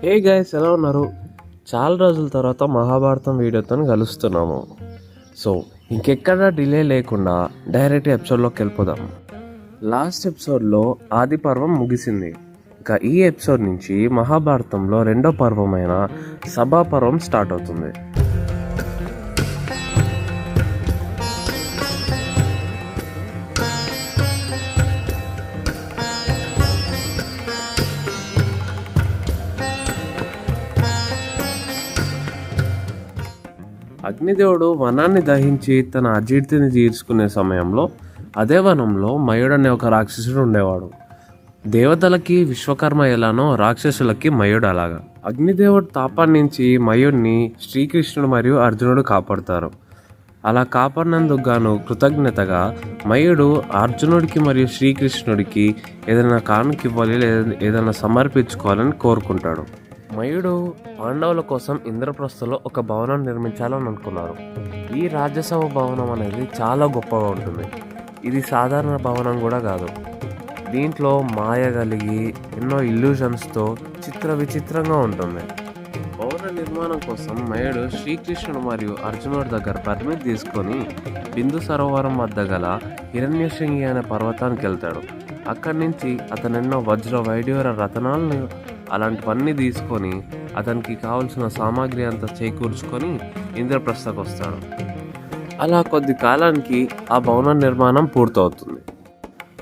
Hey guys, ఎలా ఉన్నారు? చాలా రోజుల తర్వాత మహాభారతం వీడియోతో కలుస్తున్నాము. సో ఇంకెక్కడా డిలే లేకుండా డైరెక్ట్ ఎపిసోడ్లోకి వెళ్ళిపోదాం. లాస్ట్ ఎపిసోడ్లో ఆది పర్వం ముగిసింది. ఇంకా ఈ ఎపిసోడ్ నుంచి మహాభారతంలో రెండో పర్వమైన సభా పర్వం స్టార్ట్ అవుతుంది. అగ్నిదేవుడు వనాన్ని దహించి తన అజీర్తిని తీర్చుకునే సమయంలో అదే వనంలో మయుడు అనే ఒక రాక్షసుడు ఉండేవాడు. దేవతలకి విశ్వకర్మ ఎలానో రాక్షసులకి మయుడు అలాగా. అగ్నిదేవుడు తాపాన్ని నుంచి మయుడిని శ్రీకృష్ణుడు మరియు అర్జునుడు కాపాడుతారు. అలా కాపాడినందుకు గాను కృతజ్ఞతగా మయుడు అర్జునుడికి మరియు శ్రీకృష్ణుడికి ఏదైనా కానుక ఇవ్వాలి లేదా ఏదైనా సమర్పించుకోవాలని కోరుకుంటాడు. మయుడు పాండవుల కోసం ఇంద్రప్రస్థలో ఒక భవనం నిర్మించాలని అనుకున్నారు. ఈ రాజ్యసభ భవనం అనేది చాలా గొప్పగా ఉంటుంది. ఇది సాధారణ భవనం కూడా కాదు. దీంట్లో మాయ కలిగి ఎన్నో ఇల్యూషన్స్తో విచిత్రంగా ఉంటుంది. భవన నిర్మాణం కోసం మయుడు శ్రీకృష్ణుడు మరియు అర్జునుడి దగ్గర పర్మిట్ తీసుకొని బిందు సరోవరం వద్ద గల హిరణ్యశృంగి అనే పర్వతానికి వెళ్తాడు. అక్కడి నుంచి అతను ఎన్నో వజ్ర వైడ్యూర రతనాలను అలాంటివన్నీ తీసుకొని అతనికి కావలసిన సామాగ్రి అంతా చేకూర్చుకొని ఇంద్రప్రస్థకు వస్తాడు. అలా కొద్ది కాలానికి ఆ భవన నిర్మాణం పూర్తవుతుంది.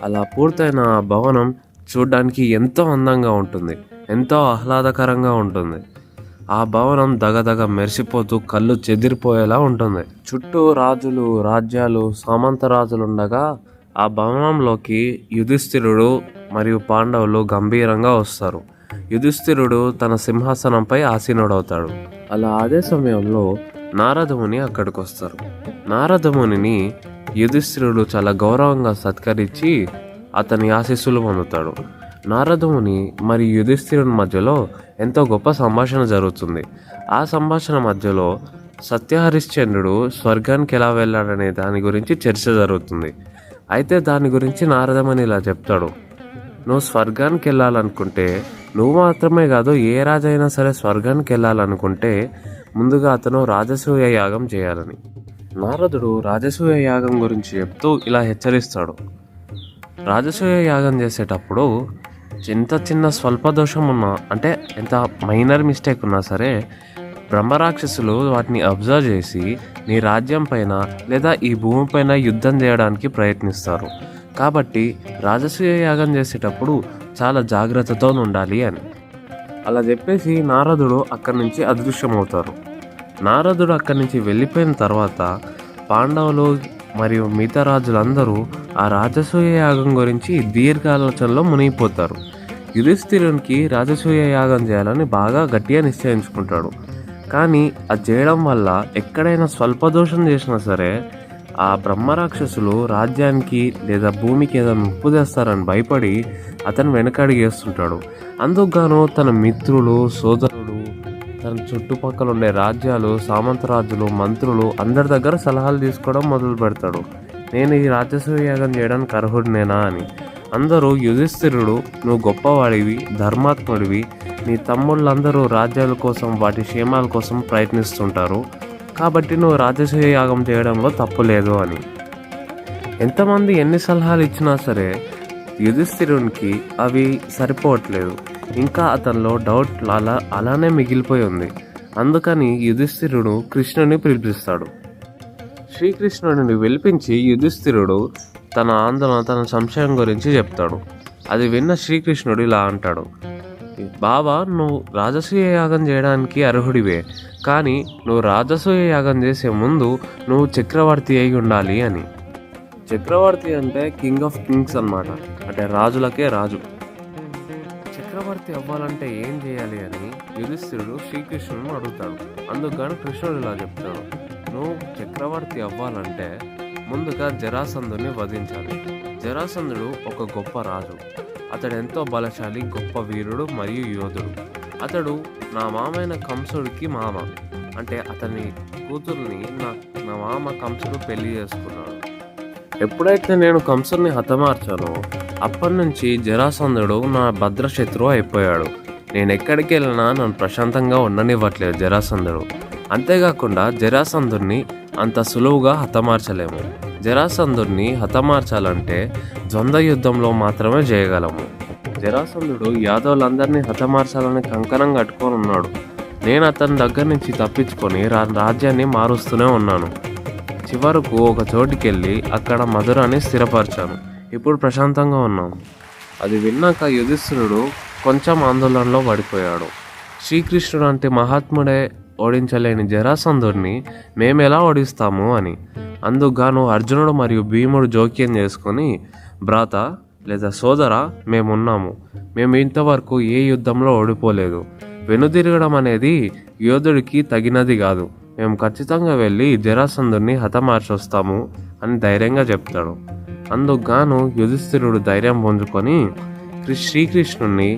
అలా పూర్తయిన ఆ భవనం చూడ్డానికి ఎంతో అందంగా ఉంటుంది, ఎంతో ఆహ్లాదకరంగా ఉంటుంది. ఆ భవనం దగదగ మెరిసిపోతూ కళ్ళు చెదిరిపోయేలా ఉంటుంది. చుట్టూ రాజులు, రాజ్యాలు, సామంత రాజులు ఉండగా ఆ భవనంలోకి యుధిష్ఠిరుడు మరియు పాండవులు గంభీరంగా వస్తారు. యుధిష్ఠిరుడు తన సింహాసనంపై ఆసీనుడవుతాడు. అలా అదే సమయంలో నారదముని అక్కడికి వస్తారు. నారదమునిని యుధిష్ఠిరుడు చాలా గౌరవంగా సత్కరించి అతని ఆశీస్సులు పొందుతాడు. నారదముని మరియు యుధిష్ఠిరుని మధ్యలో ఎంతో గొప్ప సంభాషణ జరుగుతుంది. ఆ సంభాషణ మధ్యలో సత్యహరిశ్చంద్రుడు స్వర్గానికి ఎలా వెళ్ళాడనే దాని గురించి చర్చ జరుగుతుంది. అయితే దాని గురించి నారదముని ఇలా చెప్తాడు: నువ్వు స్వర్గానికి వెళ్ళాలనుకుంటే, నువ్వు మాత్రమే కాదు ఏ రాజైనా సరే స్వర్గానికి వెళ్ళాలనుకుంటే ముందుగా అతను రాజసూయ యాగం చేయాలని. నారదుడు రాజసూయ యాగం గురించి చెప్తూ ఇలా హెచ్చరిస్తాడు: రాజసూయ యాగం చేసేటప్పుడు చిన్న స్వల్ప దోషం ఉన్నా, అంటే ఎంత మైనర్ మిస్టేక్ ఉన్నా సరే బ్రహ్మరాక్షసులు వాటిని అబ్జర్వ్ చేసి నీ రాజ్యం పైన లేదా ఈ భూమిపైన యుద్ధం చేయడానికి ప్రయత్నిస్తారు. కాబట్టి రాజసూయ యాగం చేసేటప్పుడు చాలా జాగ్రత్తతో ఉండాలి అని అలా చెప్పేసి నారదుడు అక్కడి నుంచి అదృశ్యమవుతారు. నారదుడు అక్కడి నుంచి వెళ్ళిపోయిన తర్వాత పాండవులు మరియు మిగతా రాజులందరూ ఆ రాజసూయ యాగం గురించి దీర్ఘాలోచనలో మునిగిపోతారు. యుధిష్ఠిరునికి రాజసూయ యాగం చేయాలని బాగా గట్టిగా నిశ్చయించుకుంటాడు. కానీ అది చేయడం వల్ల ఎక్కడైనా స్వల్పదోషం చేసినా సరే ఆ బ్రహ్మరాక్షసులు రాజ్యానికి లేదా భూమికి ఏదైనా ముప్పు చేస్తారని భయపడి అతను వెనకడిగేస్తుంటాడు. అందుకుగాను తన మిత్రులు, సోదరుడు, తన చుట్టుపక్కల ఉండే రాజ్యాలు, సామంతరాజులు, మంత్రులు అందరి దగ్గర సలహాలు తీసుకోవడం మొదలు పెడతాడు. నేను ఈ రాజసూయ యాగం చేయడానికి అర్హుడినేనా అని. అందరూ యుధిష్ఠిరుడు, నువ్వు గొప్పవాడివి, ధర్మాత్ముడివి, నీ తమ్ముళ్ళందరూ రాజ్యాల కోసం వాటి క్షేమాల కోసం ప్రయత్నిస్తుంటారు, కాబట్టి నువ్వు రాజసూయ యాగం చేయడంలో తప్పు లేదు అని. ఎంతమంది ఎన్ని సలహాలు ఇచ్చినా సరే యుధిష్ఠిరునికి అవి సరిపోవట్లేదు. ఇంకా అతనిలో డౌట్ అలానే మిగిలిపోయి ఉంది. అందుకని యుధిష్ఠిరుడు కృష్ణుని పిలిపిస్తాడు. శ్రీకృష్ణుడిని పిలిపించి యుధిష్ఠిరుడు తన ఆందోళన, తన సంశయం గురించి చెప్తాడు. అది విన్న శ్రీకృష్ణుడు ఇలా అంటాడు: బాబా, నువ్వు రాజసూయ యాగం చేయడానికి అర్హుడివే, కానీ నువ్వు రాజసూయ యాగం చేసే ముందు నువ్వు చక్రవర్తి అయి ఉండాలి అని. చక్రవర్తి అంటే కింగ్ ఆఫ్ కింగ్స్ అన్నమాట, అంటే రాజులకే రాజు. చక్రవర్తి అవ్వాలంటే ఏం చేయాలి అని యుధిష్ఠిరుడు శ్రీకృష్ణుని అడుగుతాడు. అందుకని కృష్ణుడు ఇలా చెప్తాడు: నువ్వు చక్రవర్తి అవ్వాలంటే ముందుగా జరాసంధుని వధించాలి. జరాసంధుడు ఒక గొప్ప రాజు. అతడు ఎంతో బలశాలి, గొప్ప వీరుడు మరియు యోధుడు. అతడు నా మామైన కంసుడికి మామ, అంటే అతని కూతుర్ని నా మామ కంసుడు పెళ్లి చేసుకున్నాడు. ఎప్పుడైతే నేను కంసుడిని హతమార్చానో అప్పటి నుంచి జరాసంధుడు నా భద్రశత్రువు అయిపోయాడు. నేను ఎక్కడికి వెళ్ళినా నన్ను ప్రశాంతంగా ఉండనివ్వట్లేదు జరాసంధుడు. అంతేకాకుండా జరాసంధుడిని అంత సులువుగా హతమార్చలేము. జరాసంధుడిని హతమార్చాలంటే ద్వంద్వ యుద్ధంలో మాత్రమే చేయగలము. జరాసంధుడు యాదవులందరినీ హతమార్చాలని కంకణం కట్టుకొని ఉన్నాడు. నేను అతని దగ్గర నుంచి తప్పించుకొని రాజ్యాన్ని మారుస్తూనే ఉన్నాను. చివరకు ఒక చోటుకి వెళ్ళి అక్కడ మధురాన్ని స్థిరపరిచాను. ఇప్పుడు ప్రశాంతంగా ఉన్నాం. అది విన్నాక యుధిష్ఠిరుడు కొంచెం ఆందోళనలో పడిపోయాడు. శ్రీకృష్ణుడు అంటే మహాత్ముడే ఓడించలేని జరాసంధుడిని మేము ఎలా ఓడిస్తాము అని. అందుకుగాను అర్జునుడు మరియు భీముడు జోక్యం చేసుకొని, భ్రాత లేదా సోదర, మేమున్నాము. మేము ఇంతవరకు ఏ యుద్ధంలో ఓడిపోలేదు. వెనుదిరగడం అనేది యోధుడికి తగినది కాదు. మేము ఖచ్చితంగా వెళ్ళి జరాసంధుడిని హతమార్చొస్తాము అని ధైర్యంగా చెప్తాడు. అందుకుగాను యుధిష్ఠిరుడు ధైర్యం పుంజుకొని శ్రీకృష్ణుడిని,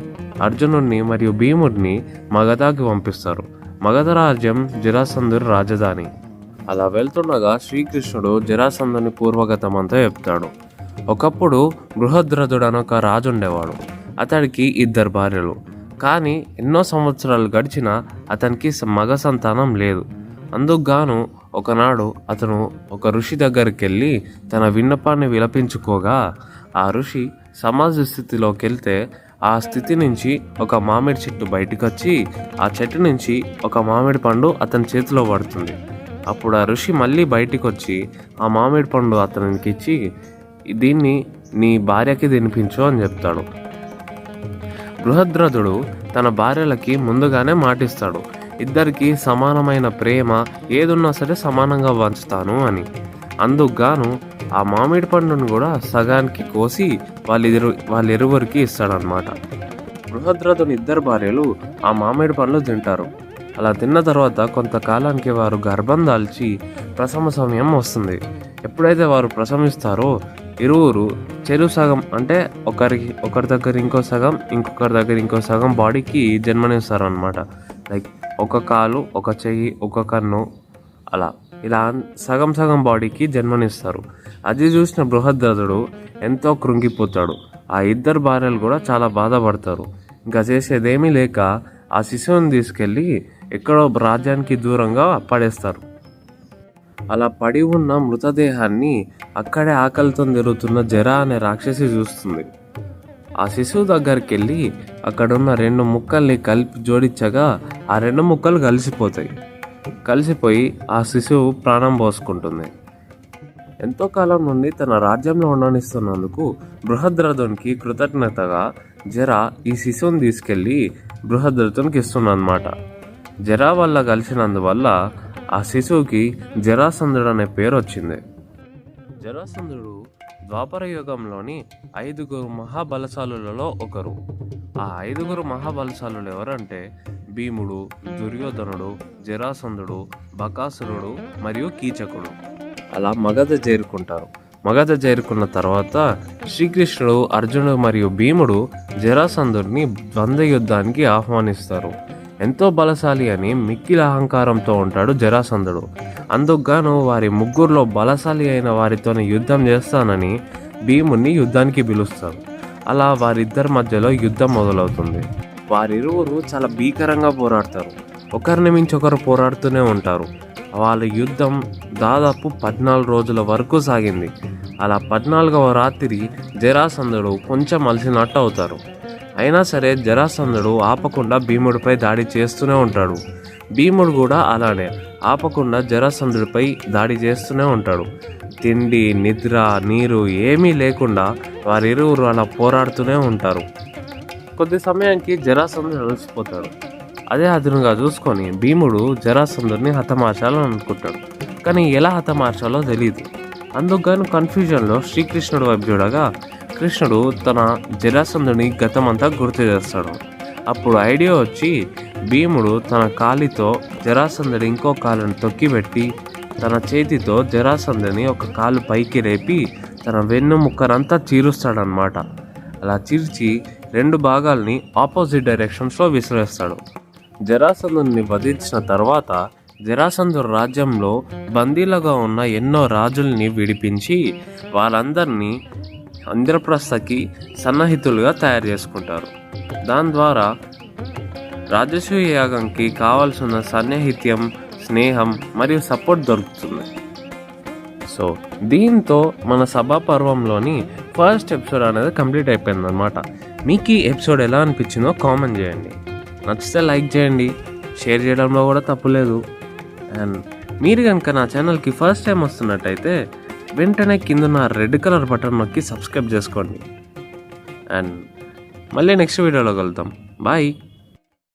అర్జునుడిని మరియు భీముడిని మగధకి పంపిస్తారు. మగధ రాజ్యం జరాసంధుడి రాజధాని. అలా వెళ్తుండగా శ్రీకృష్ణుడు జరాసంధుని పూర్వగతం అంతా చెప్తాడు. ఒకప్పుడు బృహద్రథుడు అని ఒక రాజు ఉండేవాడు. అతడికి 2 భార్యలు. కానీ ఎన్నో సంవత్సరాలు గడిచినా అతనికి మగ సంతానం లేదు. అందుకుగాను ఒకనాడు అతను ఒక ఋషి దగ్గరికి వెళ్ళి తన విన్నపాన్ని విలపించుకోగా, ఆ ఋషి సమాజ స్థితిలోకి వెళ్తే ఆ స్థితి నుంచి ఒక మామిడి చెట్టు బయటకు వచ్చి ఆ చెట్టు నుంచి ఒక మామిడి పండు అతని చేతిలో పడుతుంది. అప్పుడు ఆ ఋషి మళ్ళీ బయటికి వచ్చి ఆ మామిడి పండు అతనికి ఇచ్చి, దీన్ని నీ భార్యకి తినిపించు అని చెప్తాడు. బృహద్రథుడు తన భార్యలకి ముందుగానే మాటిస్తాడు, ఇద్దరికి సమానమైన ప్రేమ ఏదున్నా సరే సమానంగా పంచుతాను అని. అందుకుగాను ఆ మామిడి పండును కూడా సగానికి కోసి వాళ్ళిరువురికి ఇస్తాడనమాట. బృహద్రథుని 2 భార్యలు ఆ మామిడి పండ్లు తింటారు. అలా తిన్న తర్వాత కొంతకాలానికి వారు గర్భం దాల్చి ప్రసవ సమయం వస్తుంది. ఎప్పుడైతే వారు ప్రసవిస్తారో ఇరువురు చెరు సగం, అంటే ఒకరి దగ్గర ఇంకో సగం, ఇంకొకరి దగ్గర ఇంకో సగం బాడీకి జన్మనిస్తారు అనమాట. లైక్ ఒక కాలు, ఒక చెయ్యి, ఒక కన్ను, ఇలా సగం సగం బాడీకి జన్మనిస్తారు. అది చూసిన బృహద్రథుడు ఎంతో కృంగిపోతాడు. ఆ 2 భార్యలు కూడా చాలా బాధపడతారు. ఇంకా చేసేదేమీ లేక ఆ శిశువుని తీసుకెళ్ళి ఎక్కడో రాజ్యానికి దూరంగా పడేస్తారు. అలా పడి ఉన్న మృతదేహాన్ని అక్కడే ఆకలితో తిరుగుతున్న జరా అనే రాక్షసి చూస్తుంది. ఆ శిశువు దగ్గరికి వెళ్ళి అక్కడున్న 2 ముక్కల్ని కలిపి జోడించగా ఆ 2 ముక్కలు కలిసిపోయి ఆ శిశువు ప్రాణం పోసుకుంటుంది. ఎంతో కాలం నుండి తన రాజ్యంలో ఉండనిస్తున్నందుకు బృహద్రథునికి కృతజ్ఞతగా జరా ఈ శిశువుని తీసుకెళ్ళి బృహద్రథునికి ఇస్తుందన్నమాట. జరా వల్ల కలిసినందువల్ల ఆ శిశువుకి జరాసంధుడు అనే పేరు వచ్చింది. జరాసంధుడు ద్వాపర యుగంలోని 5 మహాబలశాలులలో ఒకరు. ఆ 5 మహాబలశాలులు ఎవరంటే భీముడు, దుర్యోధనుడు, జరాసంధుడు, బకాసురుడు మరియు కీచకుడు. అలా మగధ చేరుకుంటారు. మగధ చేరుకున్న తర్వాత శ్రీకృష్ణుడు, అర్జునుడు మరియు భీముడు జరాసంధుడిని ద్వంద్వ యుద్ధానికి ఆహ్వానిస్తారు. ఎంతో బలశాలి అని మిక్కిలి అహంకారంతో ఉంటాడు జరాసంధుడు. అందుకుగాను వారి ముగ్గురులో బలశాలి అయిన వారితోనే యుద్ధం చేస్తానని భీముడిని యుద్ధానికి పిలుస్తారు. అలా వారిద్దరి మధ్యలో యుద్ధం మొదలవుతుంది. వారిరువురు చాలా భీకరంగా పోరాడతారు. ఒకరిని మించి ఒకరు పోరాడుతూనే ఉంటారు. వాళ్ళ యుద్ధం దాదాపు 14 రోజుల వరకు సాగింది. అలా 14వ రాత్రి జరాసంధుడు కొంచెం అలసినట్టు అవుతారు. అయినా సరే జరాసంధుడు ఆపకుండా భీముడిపై దాడి చేస్తూనే ఉంటాడు. భీముడు కూడా అలానే ఆపకుండా జరాసంధుడిపై దాడి చేస్తూనే ఉంటాడు. తిండి, నిద్ర, నీరు ఏమీ లేకుండా వారిరువురు అలా పోరాడుతూనే ఉంటారు. కొద్ది సమయానికి జరాసంధుడు అలసిపోతాడు. అదే అదునుగా చూసుకొని భీముడు జరాసంధుడిని హతమార్చాలని అనుకుంటాడు. కానీ ఎలా హతమార్చాలో తెలియదు. అందుకుగాను కన్ఫ్యూజన్లో శ్రీకృష్ణుడు వైపు చూడగా కృష్ణుడు తన జరాసంధుని గతమంతా గుర్తు చేస్తాడు. అప్పుడు ఐడియా వచ్చి భీముడు తన కాలితో జరాసంధుడి ఇంకో కాలుని తొక్కిపెట్టి తన చేతితో జరాసంధుని ఒక కాలు పైకి రేపి తన వెన్ను ముక్కరంతా చీరుస్తాడనమాట. అలా చీల్చి 2 భాగాల్ని ఆపోజిట్ డైరెక్షన్స్లో విసిరేస్తాడు. జరాసంధుని వధించిన తర్వాత జరాసంధుడు రాజ్యంలో బందీలుగా ఉన్న ఎన్నో రాజుల్ని విడిపించి వాళ్ళందరినీ ఇంద్రప్రస్థకి సన్నిహితులుగా తయారు చేసుకుంటారు. దాని ద్వారా రాజసూయ యాగంకి కావాల్సిన సన్నిహిత్యం, స్నేహం మరియు సపోర్ట్ దొరుకుతుంది. సో దీంతో మన సభా పర్వంలోని ఫస్ట్ ఎపిసోడ్ అనేది కంప్లీట్ అయిపోయింది అనమాట. మీకు ఈ ఎపిసోడ్ ఎలా అనిపించిందో కామెంట్ చేయండి. నచ్చితే లైక్ చేయండి, షేర్ చేయడంలో కూడా తప్పులేదు. అండ్ మీరు కనుక నా ఛానల్కి ఫస్ట్ టైం వస్తున్నట్టయితే వెంటనే కింద రెడ్ కలర్ బటన్ నొక్కి సబ్స్క్రైబ్ చేసుకోండి. అండ్ మళ్ళీ నెక్స్ట్ వీడియోలో కలుద్దాం. బాయ్.